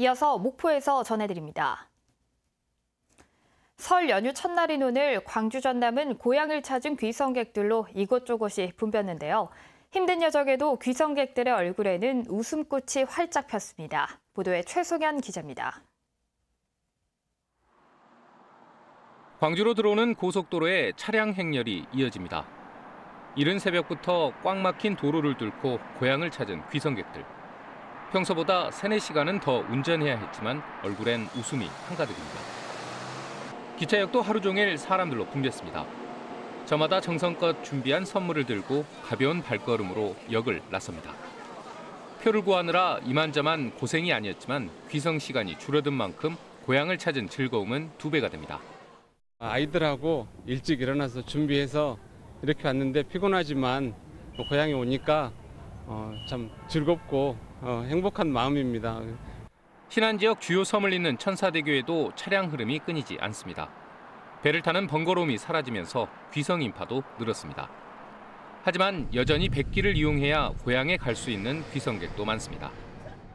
이어서 목포에서 전해드립니다. 설 연휴 첫날인 오늘 광주 전남은 고향을 찾은 귀성객들로 이곳저곳이 붐볐는데요. 힘든 여정에도 귀성객들의 얼굴에는 웃음꽃이 활짝 폈습니다. 보도에 최송현 기자입니다. 광주로 들어오는 고속도로에 차량 행렬이 이어집니다. 이른 새벽부터 꽉 막힌 도로를 뚫고 고향을 찾은 귀성객들. 평소보다 3-4시간은 더 운전해야 했지만 얼굴엔 웃음이 한가득입니다. 기차역도 하루 종일 사람들로 붐볐습니다. 저마다 정성껏 준비한 선물을 들고 가벼운 발걸음으로 역을 나섭니다. 표를 구하느라 이만저만 고생이 아니었지만 귀성 시간이 줄어든 만큼 고향을 찾은 즐거움은 2배가 됩니다. 아이들하고 일찍 일어나서 준비해서 이렇게 왔는데 피곤하지만 고향에 오니까 참 즐겁고 행복한 마음입니다. 신안 지역 주요 섬을 잇는 천사대교에도 차량 흐름이 끊이지 않습니다. 배를 타는 번거로움이 사라지면서 귀성 인파도 늘었습니다. 하지만 여전히 뱃길을 이용해야 고향에 갈 수 있는 귀성객도 많습니다.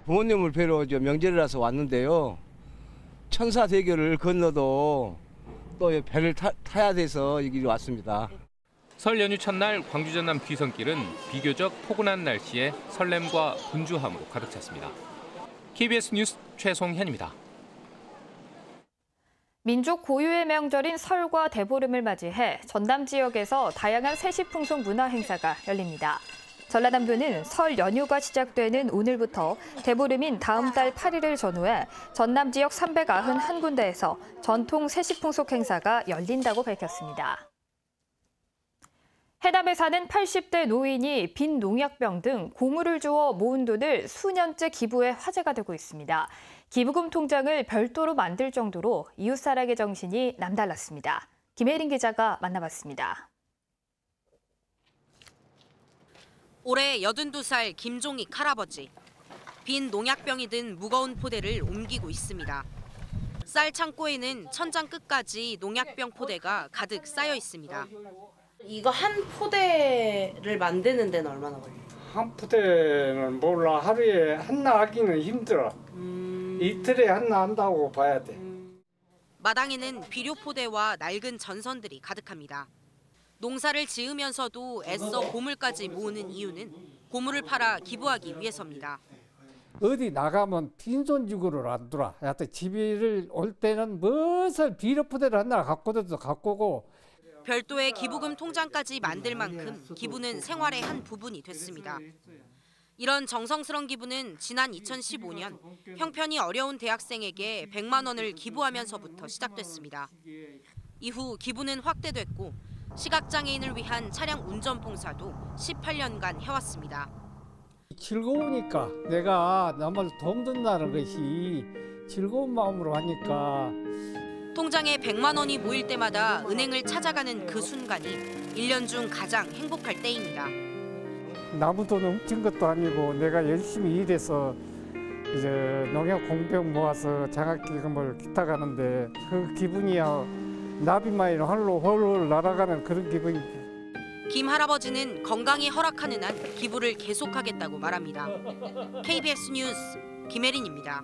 부모님을 뵈러 명절이라서 왔는데요. 천사대교를 건너도 또 배를 타야 돼서 여기 왔습니다. 설 연휴 첫날 광주 전남 귀성길은 비교적 포근한 날씨에 설렘과 분주함으로 가득 찼습니다. KBS 뉴스 최송현입니다. 민족 고유의 명절인 설과 대보름을 맞이해 전남 지역에서 다양한 세시풍속 문화 행사가 열립니다. 전라남도는 설 연휴가 시작되는 오늘부터 대보름인 다음 달 8일을 전후해 전남 지역 391군데에서 전통 세시풍속 행사가 열린다고 밝혔습니다. 해남에 사는 80대 노인이 빈 농약병 등 고물을 주어 모은 돈을 수년째 기부해 화제가 되고 있습니다. 기부금 통장을 별도로 만들 정도로 이웃사랑의 정신이 남달랐습니다. 김혜린 기자가 만나봤습니다. 올해 82살 김종익 할아버지. 빈 농약병이 든 무거운 포대를 옮기고 있습니다. 쌀 창고에는 천장 끝까지 농약병 포대가 가득 쌓여 있습니다. 이거 한 포대를 만드는 데는 얼마나 걸려요? 한 포대는 몰라. 하루에 하나 하기는 힘들어. 이틀에 하나 한다고 봐야 돼. 마당에는 비료 포대와 낡은 전선들이 가득합니다. 농사를 지으면서도 애써 고물까지 모으는 이유는 고물을 팔아 기부하기 위해서입니다. 어디 나가면 빈손죽으로 안 돌아. 하여튼 집을 올 때는 무엇을 비료 포대를 하나 갖고도 갖고 오고. 별도의 기부금 통장까지 만들 만큼 기부는 생활의 한 부분이 됐습니다. 이런 정성스런 기부는 지난 2015년 형편이 어려운 대학생에게 100만 원을 기부하면서부터 시작됐습니다. 이후 기부는 확대됐고 시각장애인을 위한 차량 운전 봉사도 18년간 해왔습니다. 즐거우니까 내가 남을 돕는다는 것이 즐거운 마음으로 하니까. 통장에 100만 원이 모일 때마다 은행을 찾아가는 그 순간이 1년 중 가장 행복할 때입니다. 나무 돈 훔친 것도 아니고 내가 열심히 일해서 이제 농약 공병 모아서 장학기금을 기탁하는데 그 기분이야 나비마인 홀로 날아가는 그런 기분입니다. 김 할아버지는 건강이 허락하는 한 기부를 계속하겠다고 말합니다. KBS 뉴스 김혜린입니다.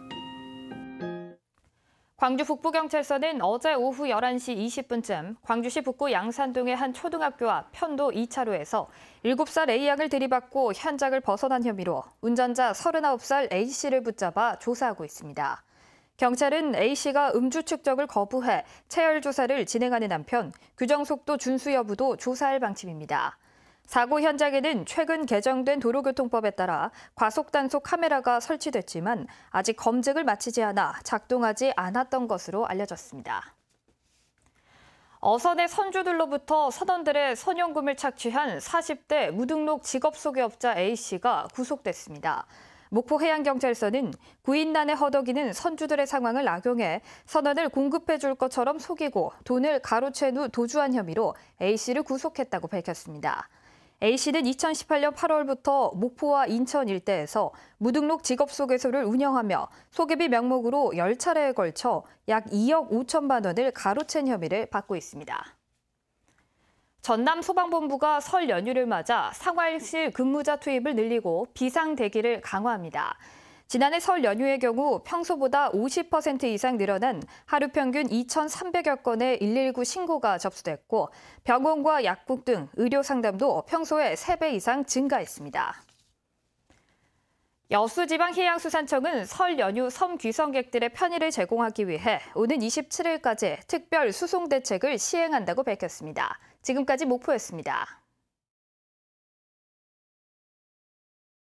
광주 북부경찰서는 어제 오후 11시 20분쯤 광주시 북구 양산동의 한 초등학교 앞 편도 2차로에서 7살 A양을 들이받고 현장을 벗어난 혐의로 운전자 39살 A씨를 붙잡아 조사하고 있습니다. 경찰은 A씨가 음주 측정을 거부해 체열 조사를 진행하는 한편 규정속도 준수 여부도 조사할 방침입니다. 사고 현장에는 최근 개정된 도로교통법에 따라 과속단속 카메라가 설치됐지만 아직 검증을 마치지 않아 작동하지 않았던 것으로 알려졌습니다. 어선의 선주들로부터 선원들의 선용금을 착취한 40대 무등록 직업소개업자 A씨가 구속됐습니다. 목포해양경찰서는 구인난에 허덕이는 선주들의 상황을 악용해 선원을 공급해 줄 것처럼 속이고 돈을 가로챈 후 도주한 혐의로 A씨를 구속했다고 밝혔습니다. A씨는 2018년 8월부터 목포와 인천 일대에서 무등록 직업소개소를 운영하며 소개비 명목으로 10차례에 걸쳐 약 2억 5천만 원을 가로챈 혐의를 받고 있습니다. 전남소방본부가 설 연휴를 맞아 생활실 근무자 투입을 늘리고 비상대기를 강화합니다. 지난해 설 연휴의 경우 평소보다 50% 이상 늘어난 하루 평균 2,300여 건의 119 신고가 접수됐고 병원과 약국 등 의료 상담도 평소의 3배 이상 증가했습니다. 여수지방해양수산청은 설 연휴 섬 귀성객들의 편의를 제공하기 위해 오는 27일까지 특별 수송 대책을 시행한다고 밝혔습니다. 지금까지 목포였습니다.